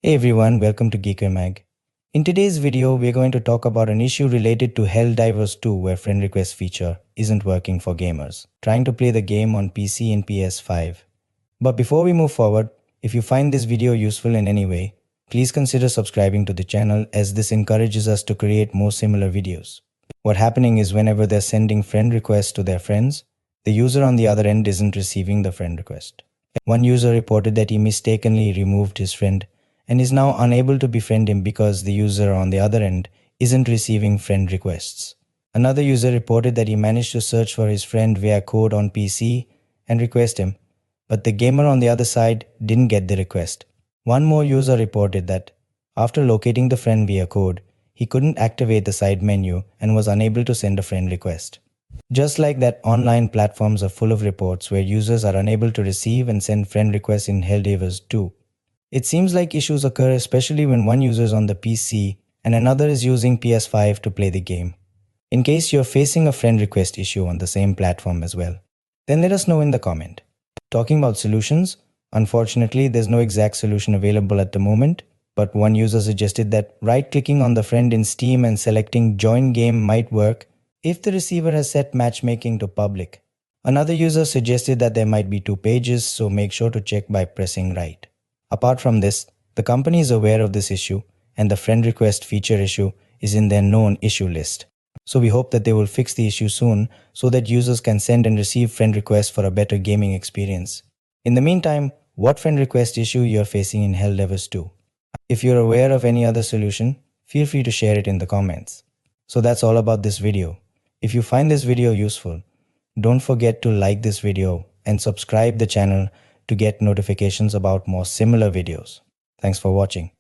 Hey everyone, welcome to GEEKERMAG. In today's video, we're going to talk about an issue related to Helldivers 2 where friend request feature isn't working for gamers trying to play the game on PC and PS5. But before we move forward, if you find this video useful in any way, please consider subscribing to the channel as this encourages us to create more similar videos. What's happening is whenever they're sending friend requests to their friends, the user on the other end isn't receiving the friend request. One user reported that he mistakenly removed his friend and is now unable to befriend him because the user on the other end isn't receiving friend requests. Another user reported that he managed to search for his friend via code on PC and request him, but the gamer on the other side didn't get the request. One more user reported that after locating the friend via code, he couldn't activate the side menu and was unable to send a friend request. Just like that, online platforms are full of reports where users are unable to receive and send friend requests in Helldivers 2. It seems like issues occur especially when one user is on the PC and another is using PS5 to play the game. In case you're facing a friend request issue on the same platform as well, then let us know in the comment. Talking about solutions, unfortunately there's no exact solution available at the moment, but one user suggested that right-clicking on the friend in Steam and selecting Join Game might work if the receiver has set matchmaking to public. Another user suggested that there might be two pages, so make sure to check by pressing right. Apart from this, the company is aware of this issue and the friend request feature issue is in their known issue list. So we hope that they will fix the issue soon so that users can send and receive friend requests for a better gaming experience. In the meantime, what friend request issue you are facing in Helldivers 2? If you're aware of any other solution, feel free to share it in the comments. So that's all about this video. If you find this video useful, don't forget to like this video and subscribe the channel to get notifications about more similar videos. Thanks for watching.